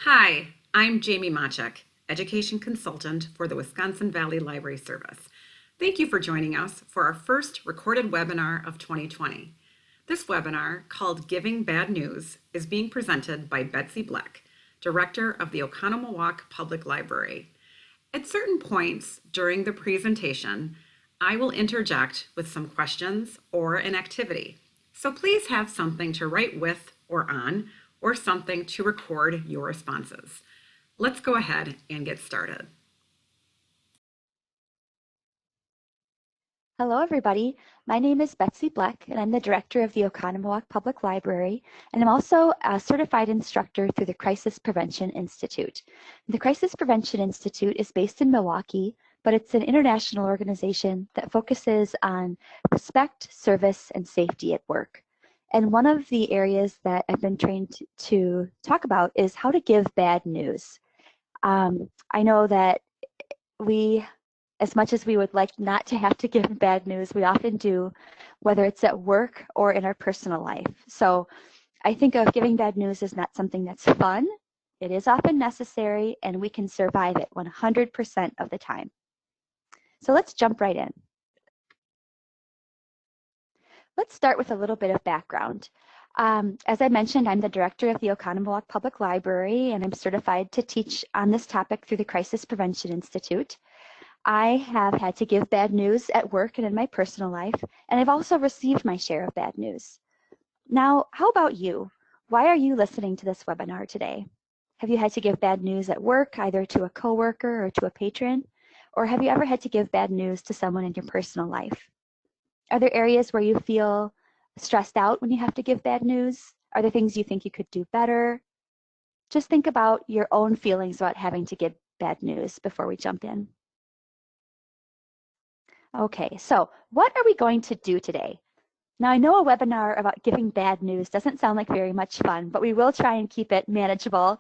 Hi, I'm Jamie Machek, Education Consultant for the Wisconsin Valley Library Service. Thank you for joining us for our first recorded webinar of 2020. This webinar, called Giving Bad News, is being presented by Betsy Bleck, Director of the Oconomowoc Public Library. At certain points during the presentation, I will interject with some questions or an activity. So please have something to write with or on, or something to record your responses. Let's go ahead and get started. Hello, everybody. My name is Betsy Bleck, and I'm the director of the Oconomowoc Public Library, and I'm also a certified instructor through the Crisis Prevention Institute. The Crisis Prevention Institute is based in Milwaukee, but it's an international organization that focuses on respect, service, and safety at work. And one of the areas that I've been trained to talk about is how to give bad news. I know that as much as we would like not to have to give bad news, we often do, whether it's at work or in our personal life. So I think of giving bad news as not something that's fun. It is often necessary, and we can survive it 100% of the time. So let's jump right in. Let's start with a little bit of background. As I mentioned, I'm the director of the Oconomowoc Public Library, and I'm certified to teach on this topic through the Crisis Prevention Institute. I have had to give bad news at work and in my personal life, and I've also received my share of bad news. Now, how about you? Why are you listening to this webinar today? Have you had to give bad news at work, either to a coworker or to a patron? Or have you ever had to give bad news to someone in your personal life? Are there areas where you feel stressed out when you have to give bad news? Are there things you think you could do better? Just think about your own feelings about having to give bad news before we jump in. Okay, so what are we going to do today? Now, I know a webinar about giving bad news doesn't sound like very much fun, but we will try and keep it manageable.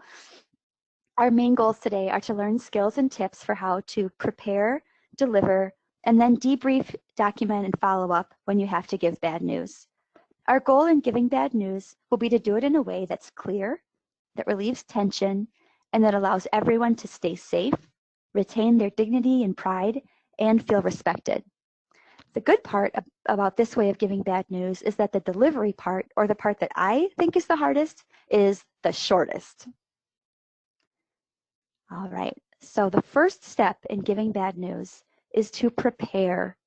Our main goals today are to learn skills and tips for how to prepare, deliver, and then debrief, document, and follow up when you have to give bad news. Our goal in giving bad news will be to do it in a way that's clear, that relieves tension, and that allows everyone to stay safe, retain their dignity and pride, and feel respected. The good part about this way of giving bad news is that the delivery part, or the part that I think is the hardest, is the shortest. All right, so the first step in giving bad news is to prepare.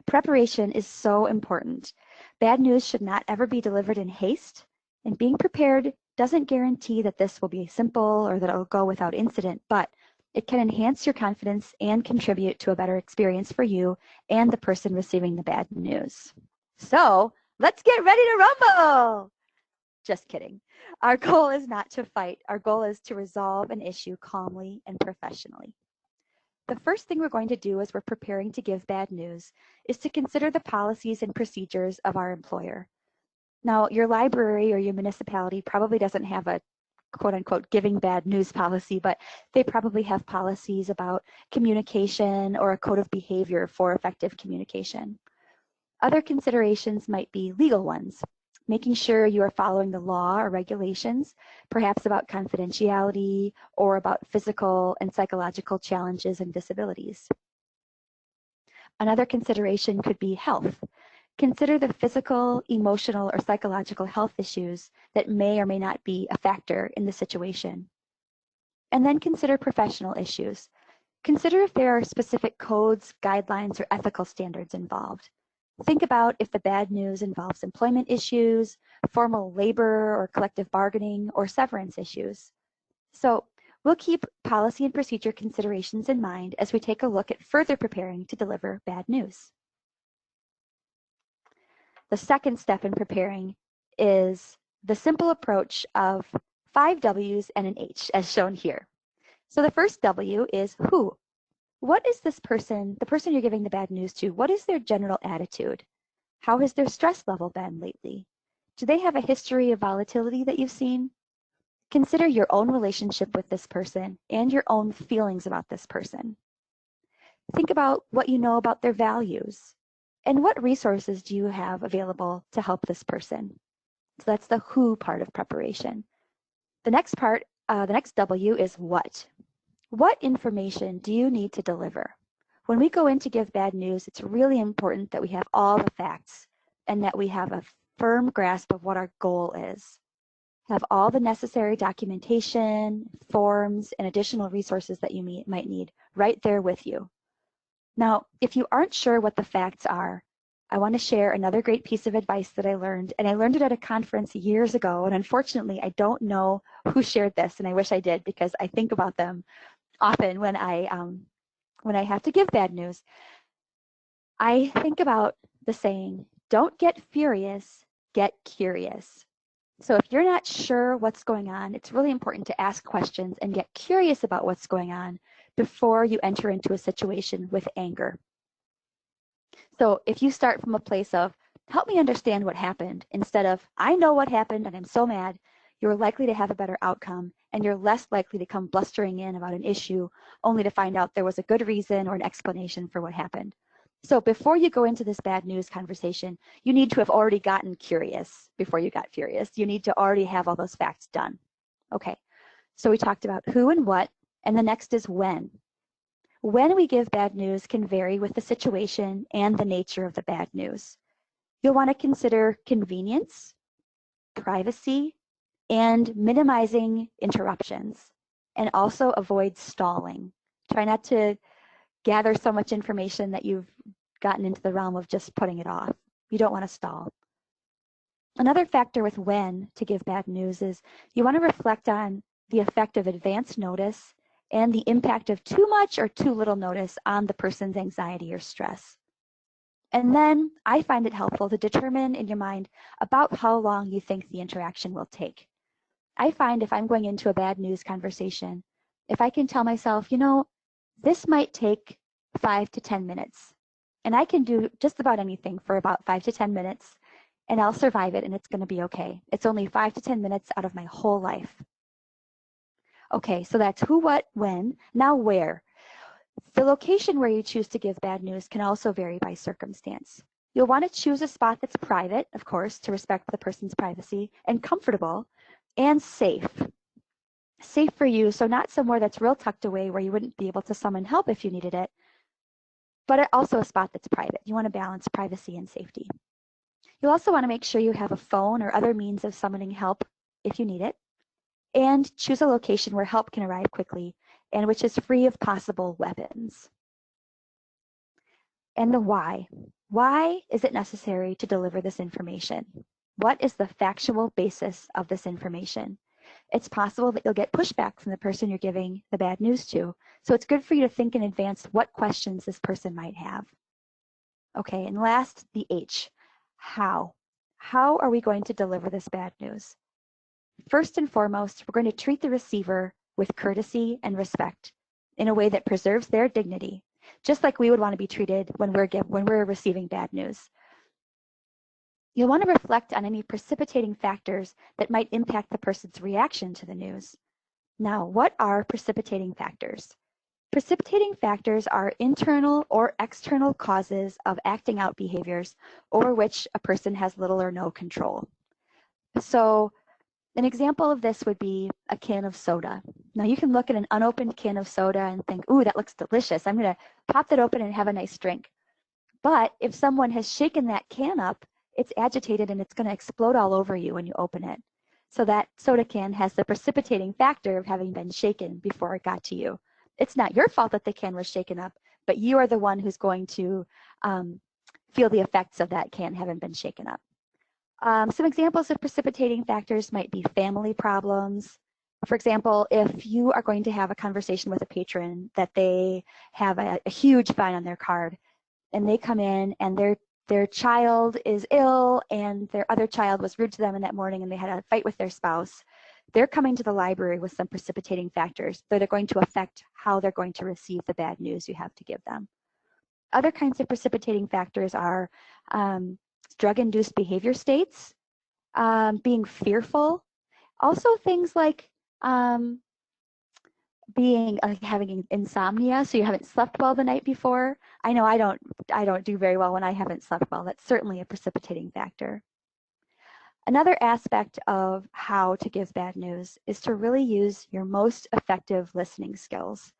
Preparation is so important. Bad news should not ever be delivered in haste, and being prepared doesn't guarantee that this will be simple or that it'll go without incident, but it can enhance your confidence and contribute to a better experience for you and the person receiving the bad news. So let's get ready to rumble. Just kidding. Our goal is not to fight. Our goal is to resolve an issue calmly and professionally. The first thing we're going to do as we're preparing to give bad news is to consider the policies and procedures of our employer. Now, your library or your municipality probably doesn't have a quote unquote giving bad news policy, but they probably have policies about communication or a code of behavior for effective communication. Other considerations might be legal ones, making sure you are following the law or regulations, perhaps about confidentiality or about physical and psychological challenges and disabilities. Another consideration could be health. Consider the physical, emotional, or psychological health issues that may or may not be a factor in the situation. And then consider professional issues. Consider if there are specific codes, guidelines, or ethical standards involved. Think about if the bad news involves employment issues, formal labor or collective bargaining, or severance issues. So we'll keep policy and procedure considerations in mind as we take a look at further preparing to deliver bad news. The second step in preparing is the simple approach of 5 W's and an H, as shown here. So the first W is who. What is this person, the person you're giving the bad news to, what is their general attitude? How has their stress level been lately? Do they have a history of volatility that you've seen? Consider your own relationship with this person and your own feelings about this person. Think about what you know about their values. And what resources do you have available to help this person? So that's the who part of preparation. The next part The next W is what. What information do you need to deliver? When we go in to give bad news, it's really important that we have all the facts and that we have a firm grasp of what our goal is. Have all the necessary documentation, forms, and additional resources that you might need right there with you. Now, if you aren't sure what the facts are, I want to share another great piece of advice that I learned, and I learned it at a conference years ago, and unfortunately, I don't know who shared this, and I wish I did because I think about them often when I have to give bad news. I think about the saying, don't get furious, get curious. So if you're not sure what's going on, it's really important to ask questions and get curious about what's going on before you enter into a situation with anger. So if you start from a place of, help me understand what happened, instead of, I know what happened and I'm so mad, you're likely to have a better outcome and you're less likely to come blustering in about an issue only to find out there was a good reason or an explanation for what happened. So before you go into this bad news conversation, you need to have already gotten curious before you got furious. You need to already have all those facts done. Okay, so we talked about who and what, and the next is when. When we give bad news can vary with the situation and the nature of the bad news. You'll want to consider convenience, privacy, and minimizing interruptions, and also avoid stalling. Try not to gather so much information that you've gotten into the realm of just putting it off. You don't want to stall. Another factor with when to give bad news is you want to reflect on the effect of advance notice and the impact of too much or too little notice on the person's anxiety or stress. And then I find it helpful to determine in your mind about how long you think the interaction will take. I find if I'm going into a bad news conversation, if I can tell myself, this might take 5 to 10 minutes, and I can do just about anything for about 5 to 10 minutes, and I'll survive it, and it's going to be okay. It's only 5 to 10 minutes out of my whole life. Okay, so that's who, what, when. Now where? The location where you choose to give bad news can also vary by circumstance. You'll want to choose a spot that's private, of course, to respect the person's privacy, and comfortable, and safe. Safe for you, so not somewhere that's real tucked away where you wouldn't be able to summon help if you needed it, but also a spot that's private. You want to balance privacy and safety. You'll also want to make sure you have a phone or other means of summoning help if you need it, and choose a location where help can arrive quickly and which is free of possible weapons. And the why. Why is it necessary to deliver this information? What is the factual basis of this information? It's possible that you'll get pushback from the person you're giving the bad news to, so it's good for you to think in advance what questions this person might have. Okay, and last, the H. How? How are we going to deliver this bad news? First and foremost, we're going to treat the receiver with courtesy and respect in a way that preserves their dignity, just like we would want to be treated when we're receiving bad news. You'll want to reflect on any precipitating factors that might impact the person's reaction to the news. Now, what are precipitating factors? Precipitating factors are internal or external causes of acting out behaviors over which a person has little or no control. So an example of this would be a can of soda. Now you can look at an unopened can of soda and think, ooh, that looks delicious. I'm going to pop that open and have a nice drink. But if someone has shaken that can up, it's agitated and it's going to explode all over you when you open it. So that soda can has the precipitating factor of having been shaken before it got to you. It's not your fault that the can was shaken up, but you are the one who's going to feel the effects of that can having been shaken up. Some examples of precipitating factors might be family problems. For example, if you are going to have a conversation with a patron that they have a huge fine on their card, and they come in and their child is ill and their other child was rude to them in that morning and they had a fight with their spouse, they're coming to the library with some precipitating factors that are going to affect how they're going to receive the bad news you have to give them. Other kinds of precipitating factors are drug-induced behavior states, being fearful, also things like having insomnia, so you haven't slept well the night before. I know I don't do very well when I haven't slept well. That's certainly a precipitating factor. Another aspect of how to give bad news is to really use your most effective listening skills.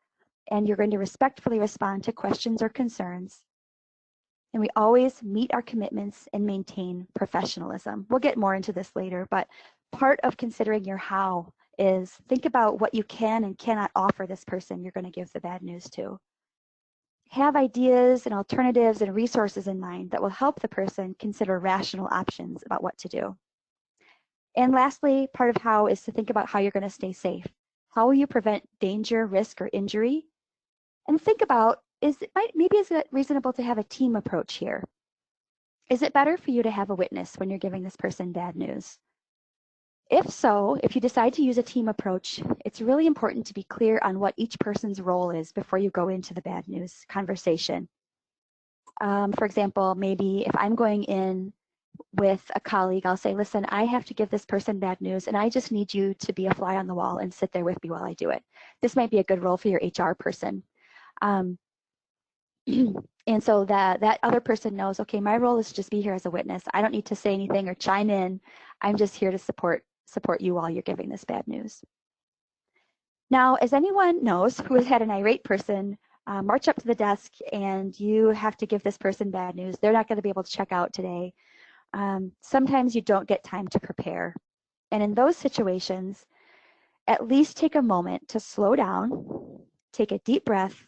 And you're going to respectfully respond to questions or concerns. And we always meet our commitments and maintain professionalism. We'll get more into this later, but part of considering your how is think about what you can and cannot offer this person you're going to give the bad news to. Have ideas and alternatives and resources in mind that will help the person consider rational options about what to do. And lastly, part of how is to think about how you're going to stay safe. How will you prevent danger, risk, or injury? And think about, maybe is it reasonable to have a team approach here? Is it better for you to have a witness when you're giving this person bad news? If so, if you decide to use a team approach, it's really important to be clear on what each person's role is before you go into the bad news conversation. For example, maybe if I'm going in with a colleague, I'll say, listen, I have to give this person bad news, and I just need you to be a fly on the wall and sit there with me while I do it. This might be a good role for your HR person. And so that other person knows, okay, my role is just be here as a witness. I don't need to say anything or chime in. I'm just here to support you while you're giving this bad news. Now, as anyone knows who has had an irate person march up to the desk and you have to give this person bad news, they're not going to be able to check out today. Sometimes you don't get time to prepare. And in those situations, at least take a moment to slow down, take a deep breath,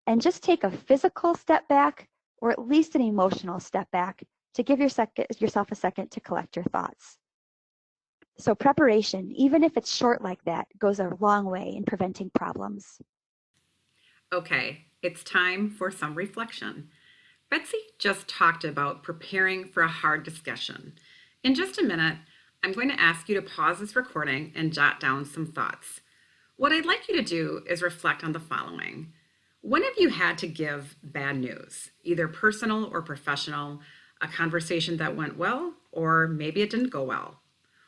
and just take a physical step back or at least an emotional step back to give yourself a second to collect your thoughts. So preparation, even if it's short like that, goes a long way in preventing problems. Okay, it's time for some reflection. Betsy just talked about preparing for a hard discussion. In just a minute, I'm going to ask you to pause this recording and jot down some thoughts. What I'd like you to do is reflect on the following. When have you had to give bad news, either personal or professional, a conversation that went well, or maybe it didn't go well?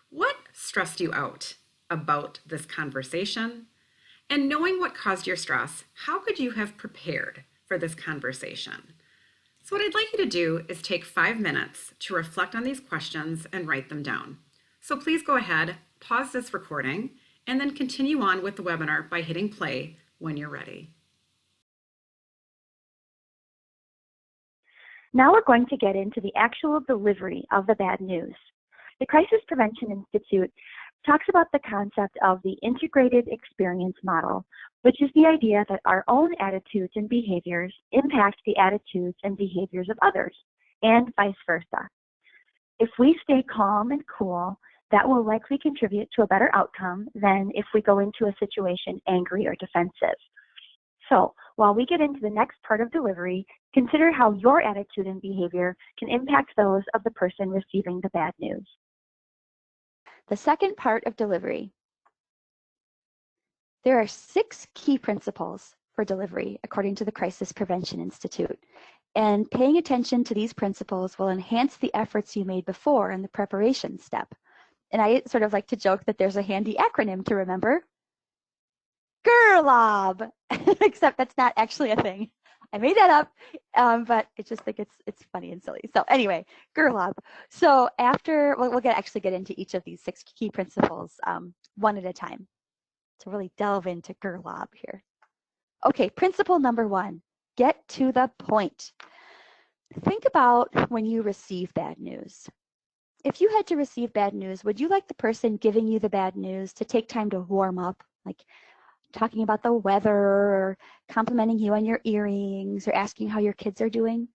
What stressed you out about this conversation? And knowing what caused your stress, how could you have prepared for this conversation? So what I'd like you to do is take 5 minutes to reflect on these questions and write them down. So please go ahead, pause this recording, and then continue on with the webinar by hitting play when you're ready. Now we're going to get into the actual delivery of the bad news. The Crisis Prevention Institute talks about the concept of the integrated experience model, which is the idea that our own attitudes and behaviors impact the attitudes and behaviors of others, and vice versa. If we stay calm and cool, that will likely contribute to a better outcome than if we go into a situation angry or defensive. So, while we get into the next part of delivery, consider how your attitude and behavior can impact those of the person receiving the bad news. The second part of delivery. There are 6 key principles for delivery, according to the Crisis Prevention Institute. And paying attention to these principles will enhance the efforts you made before in the preparation step. And I sort of like to joke that there's a handy acronym to remember. GERLOB, except that's not actually a thing. I made that up, but I just think it's funny and silly. So anyway, GERLOB. So after, we'll actually get into each of these 6 key principles one at a time to really delve into GERLOB here. Okay, principle number 1, get to the point. Think about when you receive bad news. If you had to receive bad news, would you like the person giving you the bad news to take time to warm up, like talking about the weather or complimenting you on your earrings or asking how your kids are doing?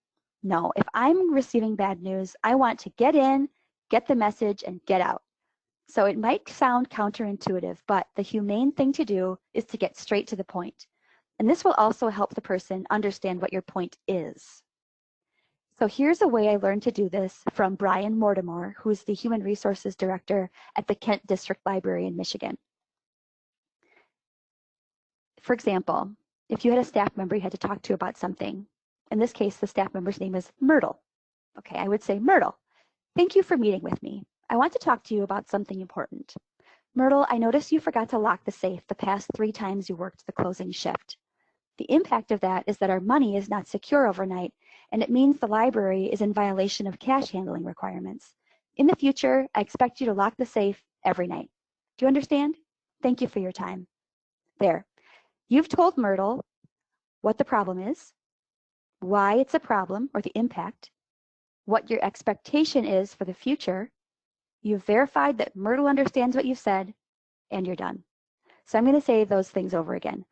No, if I'm receiving bad news, I want to get in, get the message, and get out. So it might sound counterintuitive, but the humane thing to do is to get straight to the point. And this will also help the person understand what your point is. So here's a way I learned to do this from Brian Mortimer, who's the Human Resources Director at the Kent District Library in Michigan. For example, if you had a staff member you had to talk to about something, in this case, the staff member's name is Myrtle. Okay, I would say, Myrtle, thank you for meeting with me. I want to talk to you about something important. Myrtle, I noticed you forgot to lock the safe the past 3 times you worked the closing shift. The impact of that is that our money is not secure overnight, and it means the library is in violation of cash handling requirements. In the future, I expect you to lock the safe every night. Do you understand? Thank you for your time. There. You've told Myrtle what the problem is, why it's a problem or the impact, what your expectation is for the future. You've verified that Myrtle understands what you've said, and you're done. So I'm going to say those things over again.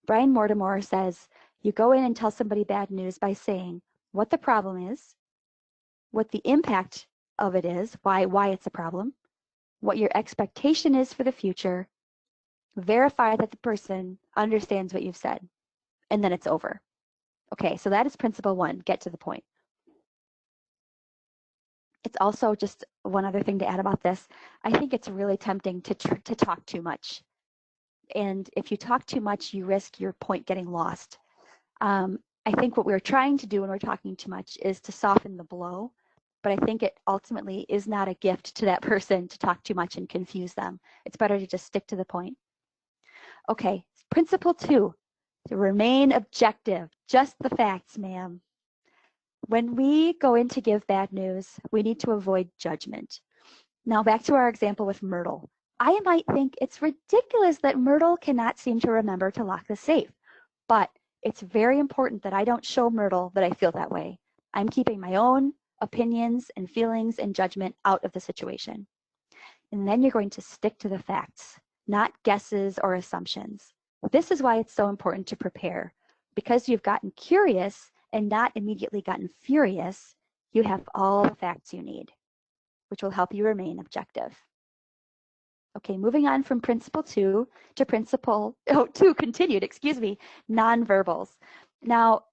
Brian Mortimer says, you go in and tell somebody bad news by saying what the problem is, what the impact of it is, why it's a problem, what your expectation is for the future, verify that the person understands what you've said, and then it's over. Okay, so that is principle 1, get to the point. It's also just one other thing to add about this. I think it's really tempting to talk too much. And if you talk too much, you risk your point getting lost. I think what we're trying to do when we're talking too much is to soften the blow, but I think it ultimately is not a gift to that person to talk too much and confuse them. It's better to just stick to the point. Okay, principle 2, to remain objective, just the facts, ma'am. When we go in to give bad news, we need to avoid judgment. Now back to our example with Myrtle. I might think it's ridiculous that Myrtle cannot seem to remember to lock the safe, but it's very important that I don't show Myrtle that I feel that way. I'm keeping my own opinions and feelings and judgment out of the situation. And then you're going to stick to the facts, not guesses or assumptions. This is why it's so important to prepare. Because you've gotten curious and not immediately gotten furious, you have all the facts you need, which will help you remain objective. Okay, moving on from principle 2 to principle 2 continued, nonverbals. Now,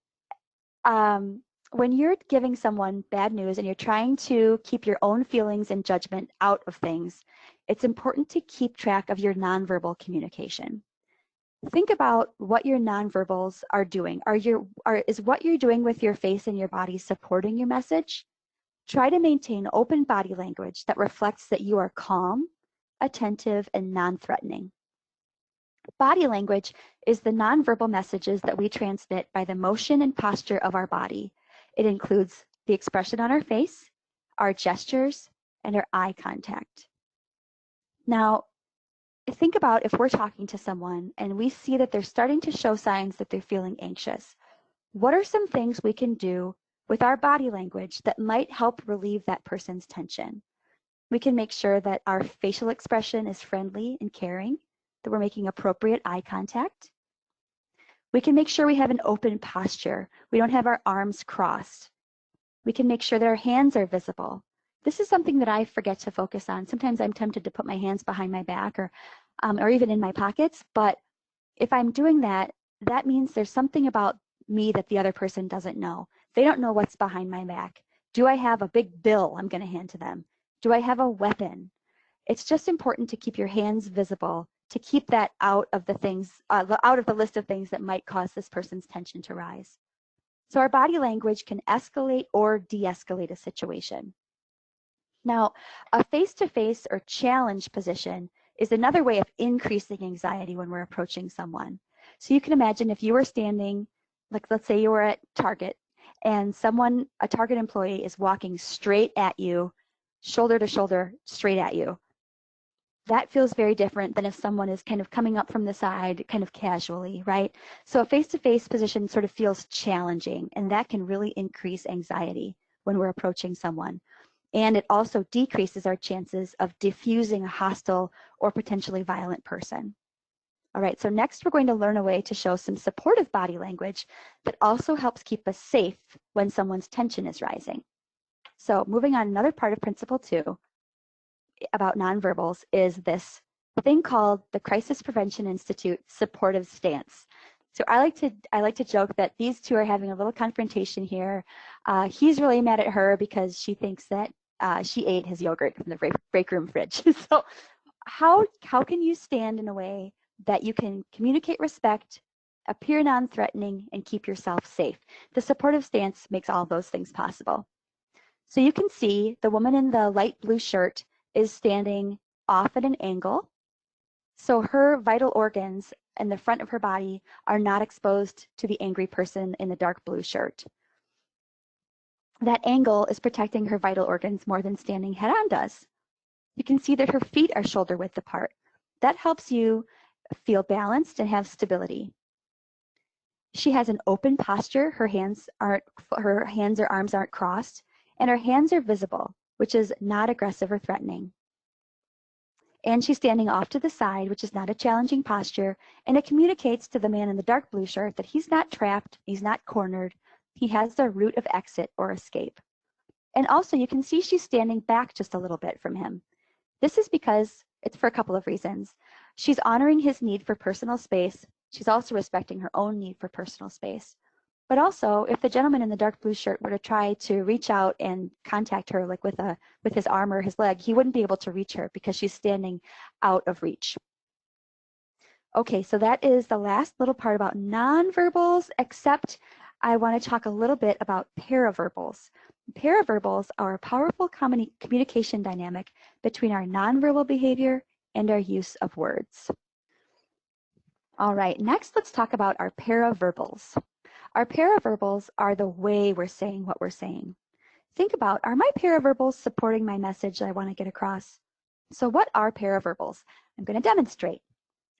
when you're giving someone bad news and you're trying to keep your own feelings and judgment out of things, it's important to keep track of your nonverbal communication. Think about what your nonverbals are doing. Is what you're doing with your face and your body supporting your message? Try to maintain open body language that reflects that you are calm, attentive, and non-threatening. Body language is the nonverbal messages that we transmit by the motion and posture of our body. It includes the expression on our face, our gestures, and our eye contact. Now, think about if we're talking to someone and we see that they're starting to show signs that they're feeling anxious. What are some things we can do with our body language that might help relieve that person's tension? We can make sure that our facial expression is friendly and caring, that we're making appropriate eye contact. We can make sure we have an open posture. We don't have our arms crossed. We can make sure that our hands are visible. This is something that I forget to focus on. Sometimes I'm tempted to put my hands behind my back or even in my pockets, but if I'm doing that, that means there's something about me that the other person doesn't know. They don't know what's behind my back. Do I have a big bill I'm going to hand to them? Do I have a weapon? It's just important to keep your hands visible, to keep that out of the things, out of the list of things that might cause this person's tension to rise. So our body language can escalate or de-escalate a situation. Now, a face-to-face or challenge position is another way of increasing anxiety when we're approaching someone. So you can imagine if you were standing, like let's say you were at Target, and a Target employee is walking straight at you, shoulder to shoulder, straight at you. That feels very different than if someone is kind of coming up from the side, kind of casually, right? So a face-to-face position sort of feels challenging, and that can really increase anxiety when we're approaching someone. And it also decreases our chances of diffusing a hostile or potentially violent person. All right, so next we're going to learn a way to show some supportive body language that also helps keep us safe when someone's tension is rising. So moving on, another part of principle 2 about nonverbals is this thing called the Crisis Prevention Institute supportive stance. So I like to joke that these two are having a little confrontation here. He's really mad at her because she thinks that she ate his yogurt from the break room fridge. So how can you stand in a way that you can communicate respect, appear non-threatening, and keep yourself safe? The supportive stance makes all those things possible. So you can see the woman in the light blue shirt is standing off at an angle. So her vital organs and the front of her body are not exposed to the angry person in the dark blue shirt. That angle is protecting her vital organs more than standing head on does. You can see that her feet are shoulder width apart. That helps you feel balanced and have stability. She has an open posture. Her hands or arms aren't crossed, and her hands are visible, which is not aggressive or threatening. And she's standing off to the side, which is not a challenging posture, and it communicates to the man in the dark blue shirt that he's not trapped, he's not cornered, he has the route of exit or escape. And also you can see she's standing back just a little bit from him. This is because it's for a couple of reasons. She's honoring his need for personal space. She's also respecting her own need for personal space. But also, if the gentleman in the dark blue shirt were to try to reach out and contact her, like with his arm or his leg, he wouldn't be able to reach her because she's standing out of reach. Okay, so that is the last little part about nonverbals, except I want to talk a little bit about paraverbals. Paraverbals are a powerful communication dynamic between our nonverbal behavior and our use of words. All right, next let's talk about our paraverbals. Our paraverbals are the way we're saying what we're saying. Think about, are my paraverbals supporting my message that I want to get across? So what are paraverbals? I'm going to demonstrate.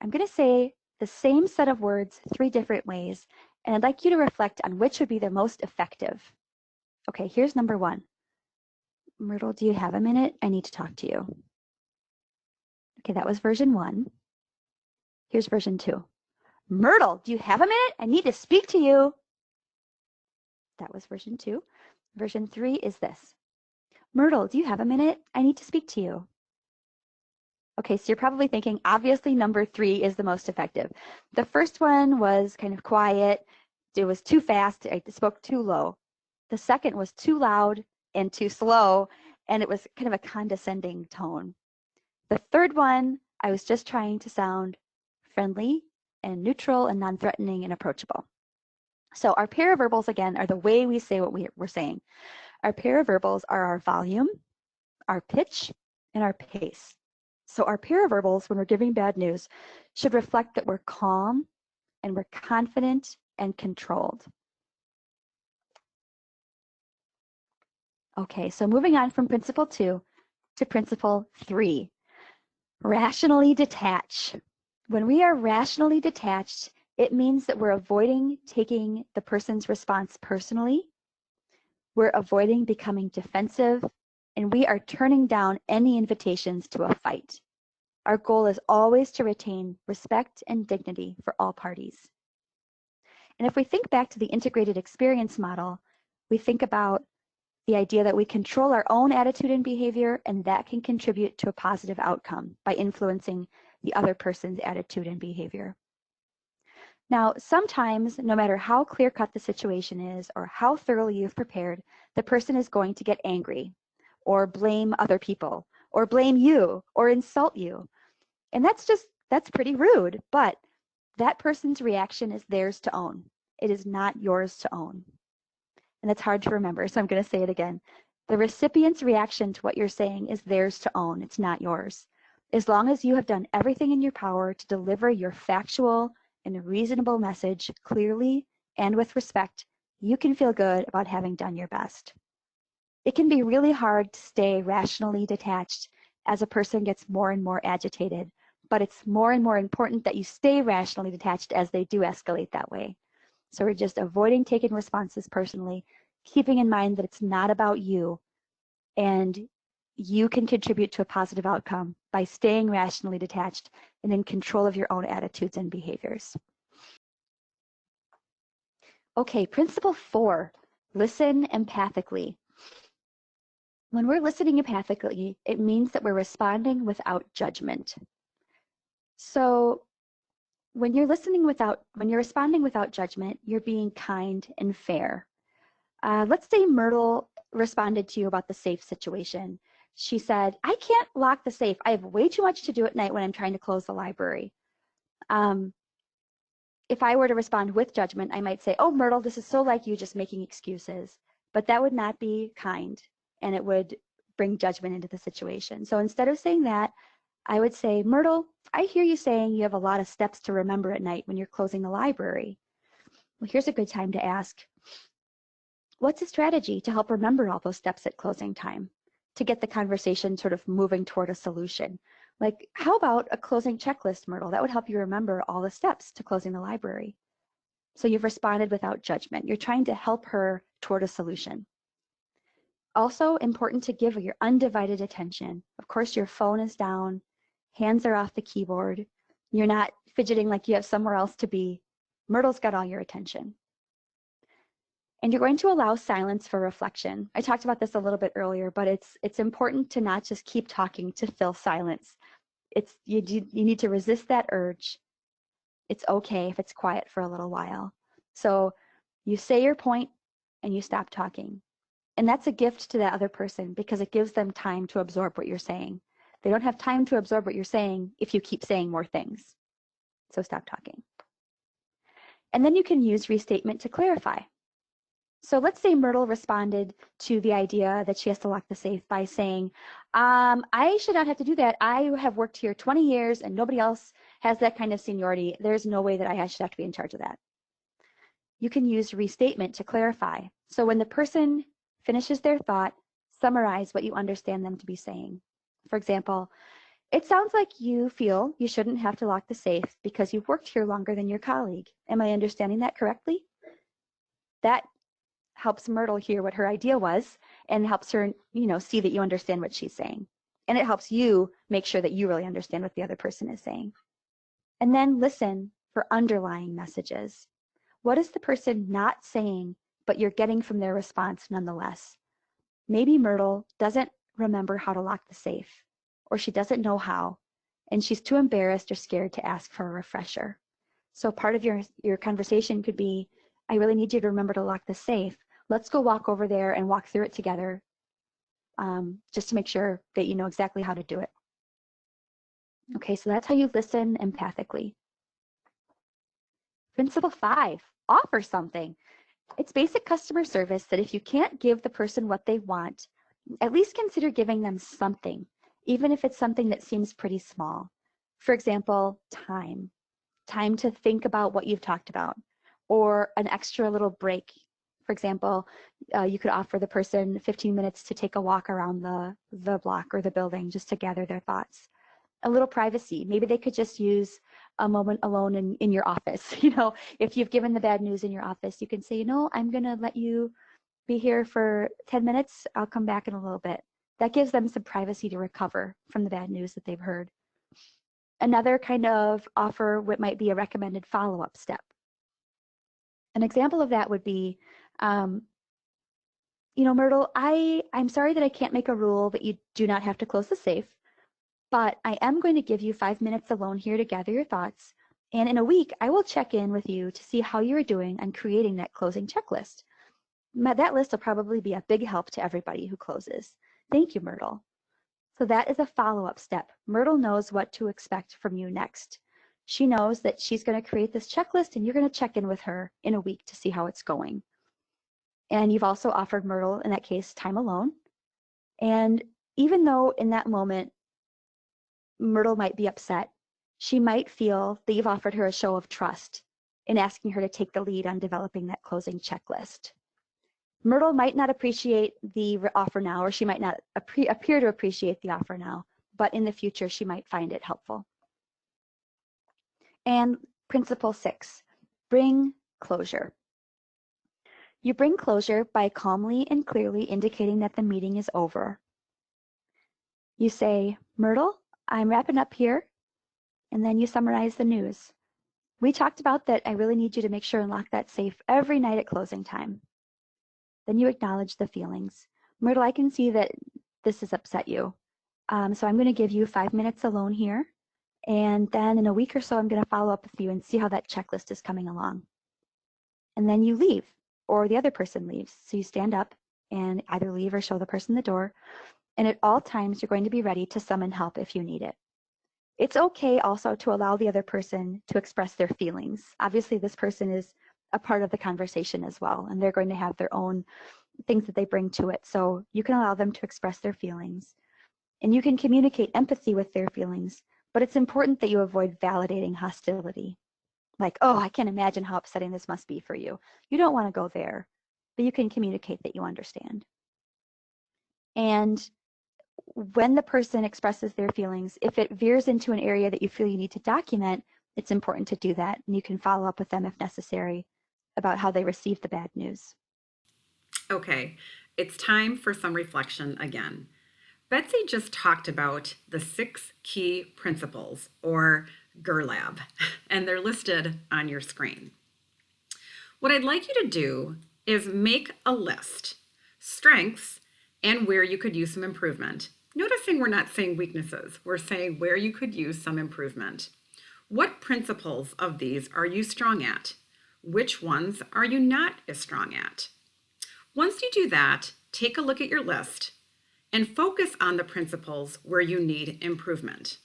I'm going to say the same set of words 3 different ways, and I'd like you to reflect on which would be the most effective. Okay, here's number 1. Myrtle, do you have a minute? I need to talk to you. Okay, that was version 1. Here's version 2. Myrtle, do you have a minute? I need to speak to you. That was version 2. Version 3 is this. Myrtle, do you have a minute? I need to speak to you. Okay, so you're probably thinking, obviously number 3 is the most effective. The first one was kind of quiet. It was too fast. I spoke too low. The second was too loud and too slow, and it was kind of a condescending tone. The third one, I was just trying to sound friendly and neutral and non-threatening and approachable. So our paraverbals, again, are the way we say what we're saying. Our paraverbals are our volume, our pitch, and our pace. So our paraverbals, when we're giving bad news, should reflect that we're calm and we're confident and controlled. Okay, so moving on from principle 2 to principle 3, rationally detach. When we are rationally detached, it means that we're avoiding taking the person's response personally, we're avoiding becoming defensive, and we are turning down any invitations to a fight. Our goal is always to retain respect and dignity for all parties. And if we think back to the integrated experience model, we think about the idea that we control our own attitude and behavior, and that can contribute to a positive outcome by influencing the other person's attitude and behavior. Now, sometimes, no matter how clear-cut the situation is or how thoroughly you've prepared, the person is going to get angry or blame other people or blame you or insult you. And that's pretty rude, but that person's reaction is theirs to own. It is not yours to own. And that's hard to remember, so I'm going to say it again. The recipient's reaction to what you're saying is theirs to own. It's not yours. As long as you have done everything in your power to deliver your factual and reasonable message clearly and with respect, you can feel good about having done your best. It can be really hard to stay rationally detached as a person gets more and more agitated, but it's more and more important that you stay rationally detached as they do escalate that way. So we're just avoiding taking responses personally, keeping in mind that it's not about you, and you can contribute to a positive outcome by staying rationally detached and in control of your own attitudes and behaviors. Okay, principle 4, listen empathically. When we're listening empathically, it means that we're responding without judgment. So when you're responding without judgment, you're being kind and fair. Let's say Myrtle responded to you about the safe situation. She said, I can't lock the safe. I have way too much to do at night when I'm trying to close the library. If I were to respond with judgment, I might say, oh, Myrtle, this is so like you, just making excuses. But that would not be kind, and it would bring judgment into the situation. So instead of saying that, I would say, Myrtle, I hear you saying you have a lot of steps to remember at night when you're closing the library. Well, here's a good time to ask, What's a strategy to help remember all those steps at closing time, to get the conversation sort of moving toward a solution? Like, how about a closing checklist, Myrtle? That would help you remember all the steps to closing the library. So you've responded without judgment. You're trying to help her toward a solution. Also important to give your undivided attention. Of course, your phone is down, hands are off the keyboard. You're not fidgeting like you have somewhere else to be. Myrtle's got all your attention. And you're going to allow silence for reflection. I talked about this a little bit earlier, but it's important to not just keep talking to fill silence. You need to resist that urge. It's okay if it's quiet for a little while. So you say your point and you stop talking. And that's a gift to that other person because it gives them time to absorb what you're saying. They don't have time to absorb what you're saying if you keep saying more things. So stop talking. And then you can use restatement to clarify. So let's say Myrtle responded to the idea that she has to lock the safe by saying, I should not have to do that. I have worked here 20 years and nobody else has that kind of seniority. There's no way that I should have to be in charge of that. You can use restatement to clarify. So when the person finishes their thought, summarize what you understand them to be saying. For example, it sounds like you feel you shouldn't have to lock the safe because you've worked here longer than your colleague. Am I understanding that correctly? That helps Myrtle hear what her idea was and helps her, see that you understand what she's saying. And it helps you make sure that you really understand what the other person is saying. And then listen for underlying messages. What is the person not saying, but you're getting from their response nonetheless? Maybe Myrtle doesn't remember how to lock the safe, or she doesn't know how, and she's too embarrassed or scared to ask for a refresher. So part of your conversation could be, I really need you to remember to lock the safe. Let's go walk over there and walk through it together, just to make sure that you know exactly how to do it. Okay, so that's how you listen empathically. Principle 5, offer something. It's basic customer service that if you can't give the person what they want, at least consider giving them something, even if it's something that seems pretty small. For example, time to think about what you've talked about, or an extra little break. For example, you could offer the person 15 minutes to take a walk around the block or the building just to gather their thoughts. A little privacy. Maybe they could just use a moment alone in your office. If you've given the bad news in your office, you can say, I'm going to let you be here for 10 minutes. I'll come back in a little bit. That gives them some privacy to recover from the bad news that they've heard. Another kind of offer might be a recommended follow-up step. An example of that would be, Myrtle, I'm sorry that I can't make a rule that you do not have to close the safe, but I am going to give you 5 minutes alone here to gather your thoughts. And in a week, I will check in with you to see how you are doing on creating that closing checklist. That list will probably be a big help to everybody who closes. Thank you, Myrtle. So that is a follow-up step. Myrtle knows what to expect from you next. She knows that she's going to create this checklist and you're going to check in with her in a week to see how it's going. And you've also offered Myrtle, in that case, time alone. And even though in that moment, Myrtle might be upset, she might feel that you've offered her a show of trust in asking her to take the lead on developing that closing checklist. Myrtle might not appreciate the offer now, or she might not appear to appreciate the offer now, but in the future, she might find it helpful. And principle 6, bring closure. You bring closure by calmly and clearly indicating that the meeting is over. You say, Myrtle, I'm wrapping up here, and then you summarize the news. We talked about that I really need you to make sure and lock that safe every night at closing time. Then you acknowledge the feelings. Myrtle, I can see that this has upset you. So I'm going to give you 5 minutes alone here. And then in a week or so, I'm going to follow up with you and see how that checklist is coming along. And then you leave, or the other person leaves. So you stand up and either leave or show the person the door. And at all times, you're going to be ready to summon help if you need it. It's okay also to allow the other person to express their feelings. Obviously, this person is a part of the conversation as well, and they're going to have their own things that they bring to it. So you can allow them to express their feelings. And you can communicate empathy with their feelings, but it's important that you avoid validating hostility. Like, oh, I can't imagine how upsetting this must be for you. You don't want to go there. but you can communicate that you understand. And when the person expresses their feelings, if it veers into an area that you feel you need to document, it's important to do that. And you can follow up with them if necessary about how they received the bad news. Okay, it's time for some reflection again. Betsy just talked about the 6 key principles, or GERLAB, and they're listed on your screen. What I'd like you to do is make a list, strengths, and where you could use some improvement. Noticing we're not saying weaknesses, we're saying where you could use some improvement. What principles of these are you strong at? Which ones are you not as strong at? Once you do that, take a look at your list and focus on the principles where you need improvement.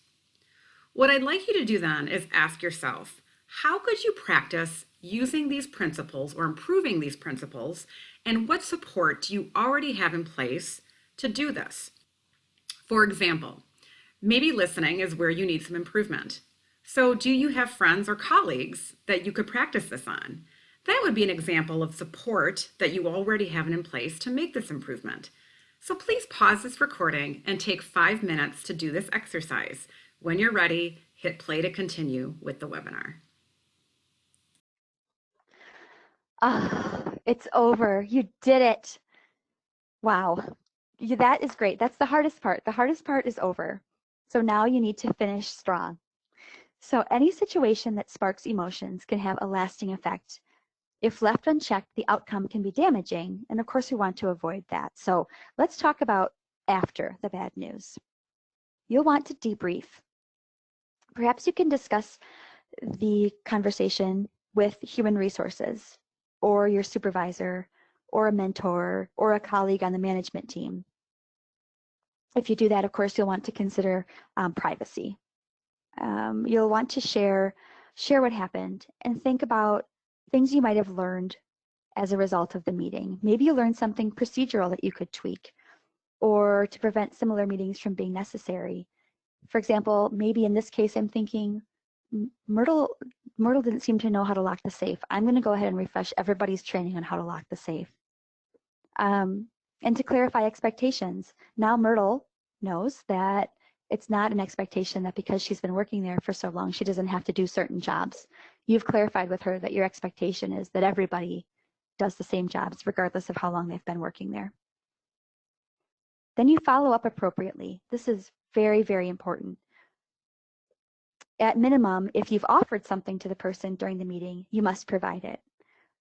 What I'd like you to do then is ask yourself, how could you practice using these principles or improving these principles, and what support do you already have in place to do this? For example, maybe listening is where you need some improvement. So do you have friends or colleagues that you could practice this on? That would be an example of support that you already have in place to make this improvement. So please pause this recording and take 5 minutes to do this exercise. When you're ready, hit play to continue with the webinar. It's over. You did it. Wow. That is great. That's the hardest part. The hardest part is over. So now you need to finish strong. So any situation that sparks emotions can have a lasting effect. If left unchecked, the outcome can be damaging, and of course we want to avoid that. So let's talk about after the bad news. You'll want to debrief. Perhaps you can discuss the conversation with human resources, or your supervisor, or a mentor, or a colleague on the management team. If you do that, of course, you'll want to consider privacy. You'll want to share what happened and think about things you might have learned as a result of the meeting. Maybe you learned something procedural that you could tweak, or to prevent similar meetings from being necessary. For example, maybe in this case, I'm thinking, Myrtle didn't seem to know how to lock the safe. I'm going to go ahead and refresh everybody's training on how to lock the safe. And to clarify expectations, now Myrtle knows that it's not an expectation that because she's been working there for so long, she doesn't have to do certain jobs. You've clarified with her that your expectation is that everybody does the same jobs regardless of how long they've been working there. Then you follow up appropriately. This is very, very important. At minimum, if you've offered something to the person during the meeting, you must provide it.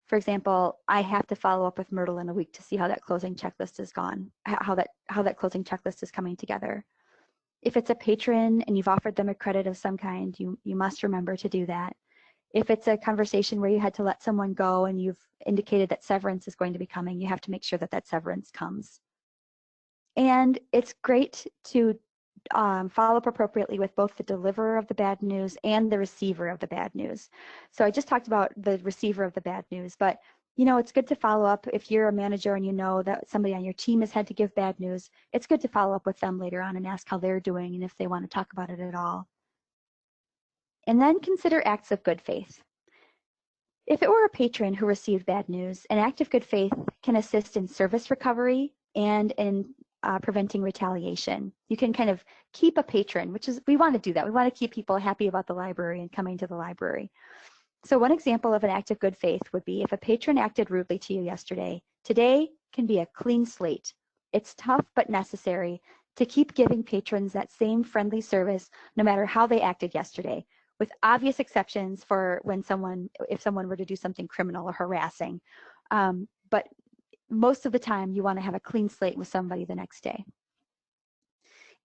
For example, I have to follow up with Myrtle in a week to see how that closing checklist is gone, how that closing checklist is coming together. If it's a patron and you've offered them a credit of some kind, you must remember to do that. If it's a conversation where you had to let someone go and you've indicated that severance is going to be coming, you have to make sure that that severance comes. And it's great to follow up appropriately with both the deliverer of the bad news and the receiver of the bad news. So I just talked about the receiver of the bad news, but it's good to follow up if you're a manager and you know that somebody on your team has had to give bad news. It's good to follow up with them later on and ask how they're doing and if they want to talk about it at all. And then consider acts of good faith. If it were a patron who received bad news, an act of good faith can assist in service recovery and in preventing retaliation. You can kind of keep a patron, which is, we want to do that. We want to keep people happy about the library and coming to the library. So one example of an act of good faith would be if a patron acted rudely to you yesterday, today can be a clean slate. It's tough but necessary to keep giving patrons that same friendly service no matter how they acted yesterday, with obvious exceptions for if someone were to do something criminal or harassing. But most of the time, you want to have a clean slate with somebody the next day.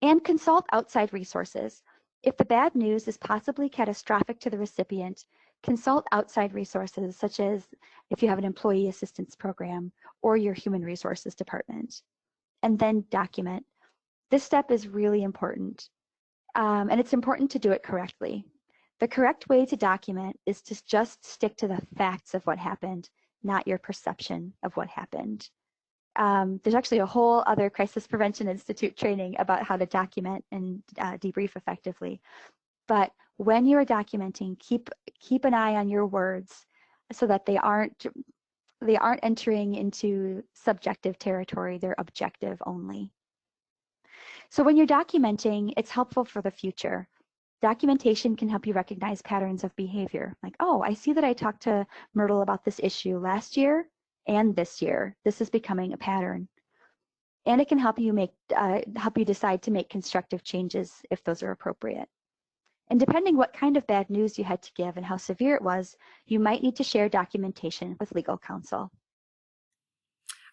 And consult outside resources. If the bad news is possibly catastrophic to the recipient, consult outside resources, such as if you have an employee assistance program or your human resources department. And then document. This step is really important, and it's important to do it correctly. The correct way to document is to just stick to the facts of what happened, not your perception of what happened. There's actually a whole other Crisis Prevention Institute training about how to document and debrief effectively. But when you're documenting, keep an eye on your words so that they aren't They aren't entering into subjective territory, they're objective only. So when you're documenting, it's helpful for the future. Documentation can help you recognize patterns of behavior. Like, oh, I see that I talked to Myrtle about this issue last year and this year. This is becoming a pattern. And it can help you decide to make constructive changes if those are appropriate. And depending what kind of bad news you had to give and how severe it was, you might need to share documentation with legal counsel.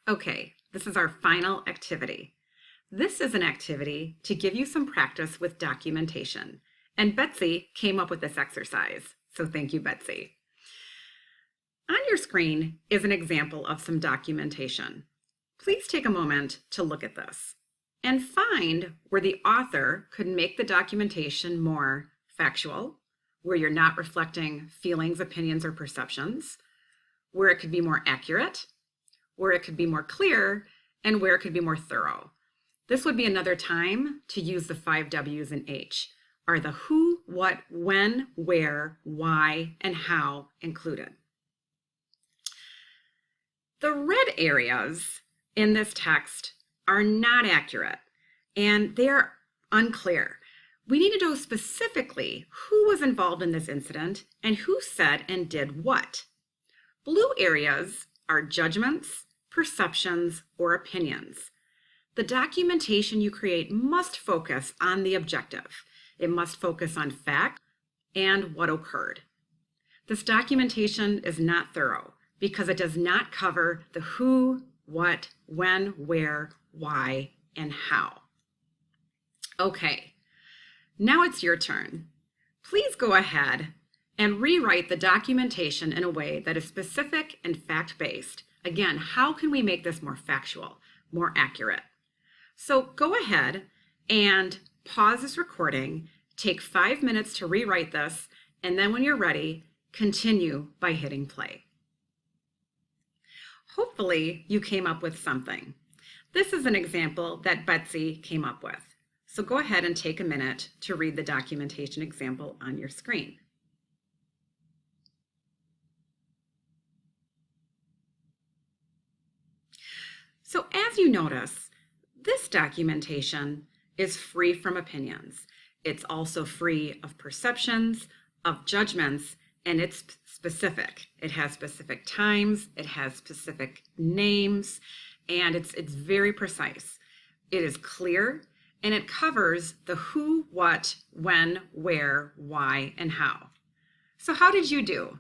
Okay, this is our final activity. This is an activity to give you some practice with documentation. And Betsy came up with this exercise, so thank you, Betsy. On your screen is an example of some documentation. Please take a moment to look at this and find where the author could make the documentation more factual, where you're not reflecting feelings, opinions, or perceptions, where it could be more accurate, where it could be more clear, and where it could be more thorough. This would be another time to use the 5 W's and H. Are the who, what, when, where, why, and how included? The red areas in this text are not accurate and they're unclear. We need to know specifically who was involved in this incident and who said and did what. Blue areas are judgments, perceptions, or opinions. The documentation you create must focus on the objective. It must focus on fact and what occurred. This documentation is not thorough because it does not cover the who, what, when, where, why, and how. Okay, now it's your turn. Please go ahead and rewrite the documentation in a way that is specific and fact-based. Again, how can we make this more factual, more accurate? So go ahead and pause this recording, take 5 minutes to rewrite this, and then when you're ready, continue by hitting play. Hopefully you came up with something. This is an example that Betsy came up with. So go ahead and take a minute to read the documentation example on your screen. So as you notice, this documentation is free from opinions. It's also free of perceptions, of judgments, and it's specific. It has specific times, it has specific names, and it's very precise. It is clear, and it covers the who, what, when, where, why, and how. So how did you do?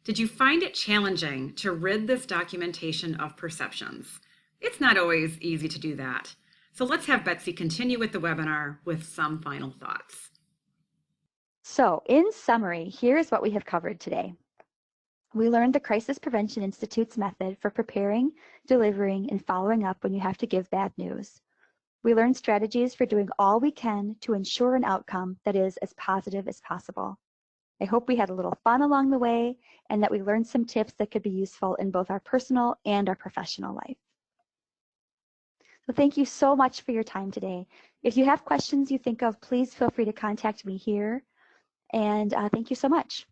Did you find it challenging to rid this documentation of perceptions? It's not always easy to do that. So let's have Betsy continue with the webinar with some final thoughts. So in summary, here's what we have covered today. We learned the Crisis Prevention Institute's method for preparing, delivering, and following up when you have to give bad news. We learned strategies for doing all we can to ensure an outcome that is as positive as possible. I hope we had a little fun along the way and that we learned some tips that could be useful in both our personal and our professional life. So thank you so much for your time today. If you have questions you think of, please feel free to contact me here. And thank you so much.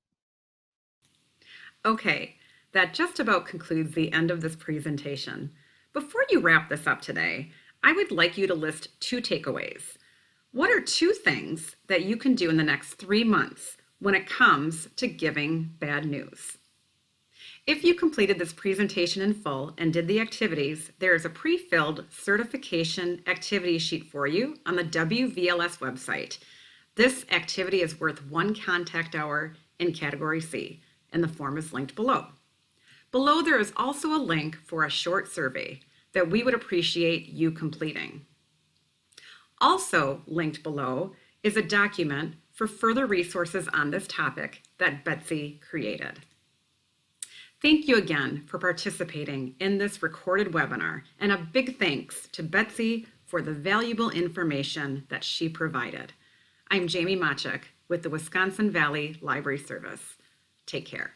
Okay, that just about concludes the end of this presentation. Before you wrap this up today, I would like you to list 2 takeaways. What are 2 things that you can do in the next 3 months when it comes to giving bad news? If you completed this presentation in full and did the activities, there is a pre-filled certification activity sheet for you on the WVLS website. This activity is worth 1 contact hour in Category C, and the form is linked below. Below there is also a link for a short survey that we would appreciate you completing. Also linked below is a document for further resources on this topic that Betsy created. Thank you again for participating in this recorded webinar, and a big thanks to Betsy for the valuable information that she provided. I'm Jamie Mochek with the Wisconsin Valley Library Service. Take care.